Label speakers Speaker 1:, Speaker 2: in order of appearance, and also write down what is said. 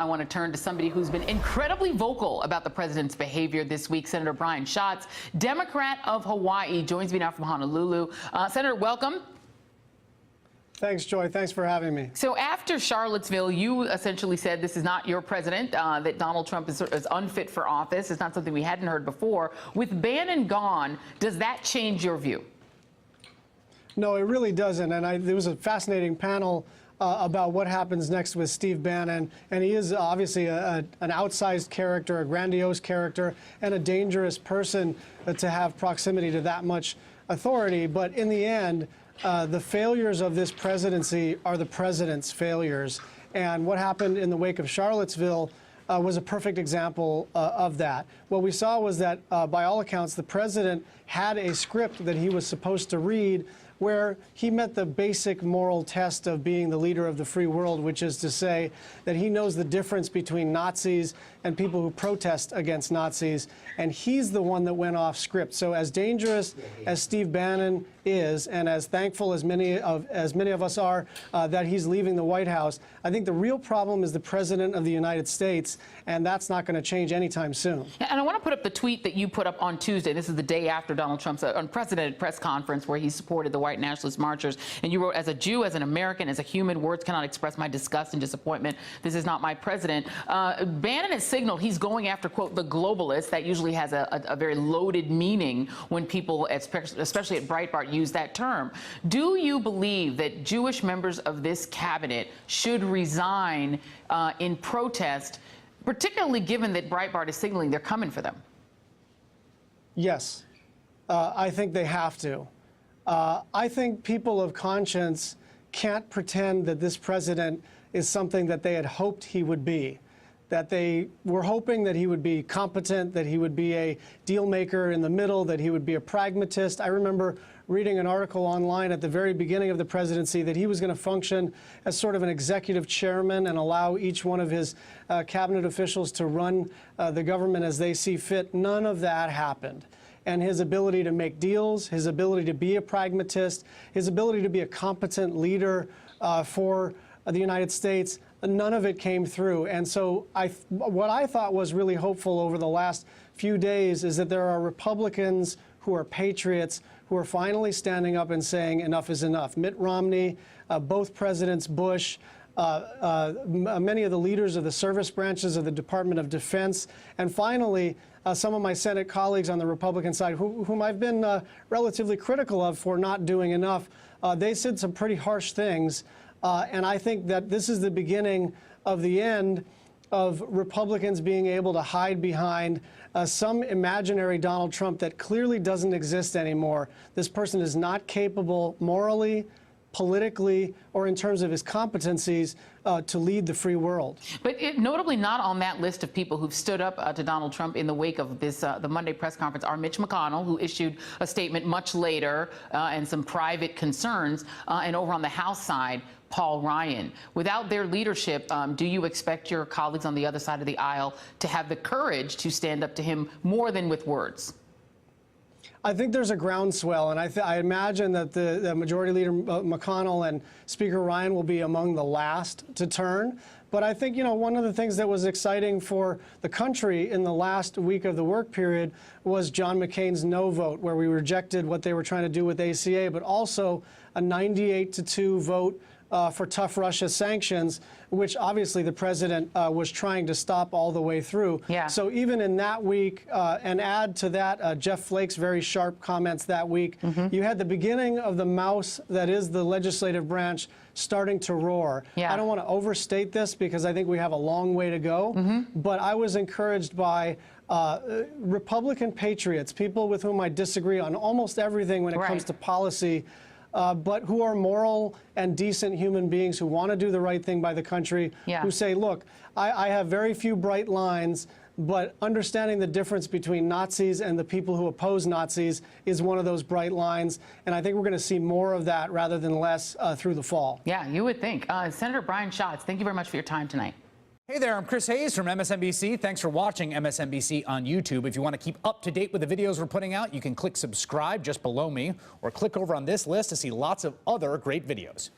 Speaker 1: I want to turn to somebody who's been incredibly vocal about the president's behavior this week. Senator Brian Schatz, Democrat of Hawaii, joins me now from Honolulu. Senator, welcome.
Speaker 2: Thanks, Joy. Thanks for having me.
Speaker 1: So after Charlottesville, you essentially said this is not your president, that Donald Trump is unfit for office. It's not something we hadn't heard before. With Bannon gone, does that change your view?
Speaker 2: No, it really doesn't. And there was a fascinating panel about what happens next with Steve Bannon. And he is obviously an outsized character, a grandiose character, and a dangerous person to have proximity to that much authority. But in the end, the failures of this presidency are the president's failures. And what happened in the wake of Charlottesville was a perfect example of that. What we saw was that, by all accounts, the president had a script that he was supposed to read where he met the basic moral test of being the leader of the free world, which is to say that he knows the difference between Nazis and people who protest against Nazis, and he's the one that went off script. So as dangerous as Steve Bannon is, and as thankful as many of us are that he's leaving the White House, I think the real problem is the President of the United States, and that's not going to change anytime soon.
Speaker 1: And I want to put up the tweet that you put up on Tuesday. This is the day after Donald Trump's unprecedented press conference where he supported the white nationalist marchers. And you wrote, "As a Jew, as an American, as a human, words cannot express my disgust and disappointment. This is not my president." Bannon has signaled he's going after, quote, the globalists. That usually has a very loaded meaning when people, especially at Breitbart, use that term. Do you believe that Jewish members of this cabinet should resign in protest, particularly given that Breitbart is signaling they're coming for them?
Speaker 2: Yes, I think they have to. I think people of conscience can't pretend that this president is something that they had hoped he would be, that they were hoping that he would be competent, that he would be a deal maker in the middle, that he would be a pragmatist. I remember reading an article online at the very beginning of the presidency that he was going to function as sort of an executive chairman and allow each one of his cabinet officials to run the government as they see fit. None of that happened. And his ability to make deals, his ability to be a pragmatist, his ability to be a competent leader for the United States, none of it came through. And so what I thought was really hopeful over the last few days is that there are Republicans who are patriots who are finally standing up and saying enough is enough. Mitt Romney, both Presidents Bush, many of the leaders of the service branches of the Department of Defense, and finally, some of my Senate colleagues on the Republican side, whom I've been relatively critical of for not doing enough, they said some pretty harsh things. And I think that this is the beginning of the end of Republicans being able to hide behind some imaginary Donald Trump that clearly doesn't exist anymore. This person is not capable morally, politically, or in terms of his competencies to lead the free world.
Speaker 1: But notably not on that list of people who've stood up to Donald Trump in the wake of this the Monday press conference are Mitch McConnell, who issued a statement much later and some private concerns, and over on the House side, Paul Ryan. Without their leadership, do you expect your colleagues on the other side of the aisle to have the courage to stand up to him more than with words?
Speaker 2: I think there's a groundswell, and I imagine that the Majority Leader McConnell and Speaker Ryan will be among the last to turn. But I think, you know, one of the things that was exciting for the country in the last week of the work period was John McCain's no vote, where we rejected what they were trying to do with ACA, but also a 98-2 vote for tough Russia sanctions, which obviously the president was trying to stop all the way through.
Speaker 1: Yeah.
Speaker 2: So even in that week, and add to that Jeff Flake's very sharp comments that week, you had the beginning of the mouse that is the legislative branch starting to roar.
Speaker 1: Yeah.
Speaker 2: I don't want to overstate this because I think we have a long way to go, but I was encouraged by Republican patriots, people with whom I disagree on almost everything when it comes to policy, but who are moral and decent human beings who want to do the right thing by the country, who say, look, I have very few bright lines, but understanding the difference between Nazis and the people who oppose Nazis is one of those bright lines. And I think we're going to see more of that rather than less through the fall.
Speaker 1: Yeah, you would think. Senator Brian Schatz, thank you very much for your time tonight.
Speaker 3: Hey there, I'm Chris Hayes from MSNBC. Thanks for watching MSNBC on YouTube. If you want to keep up to date with the videos we're putting out, you can click subscribe just below me or click over on this list to see lots of other great videos.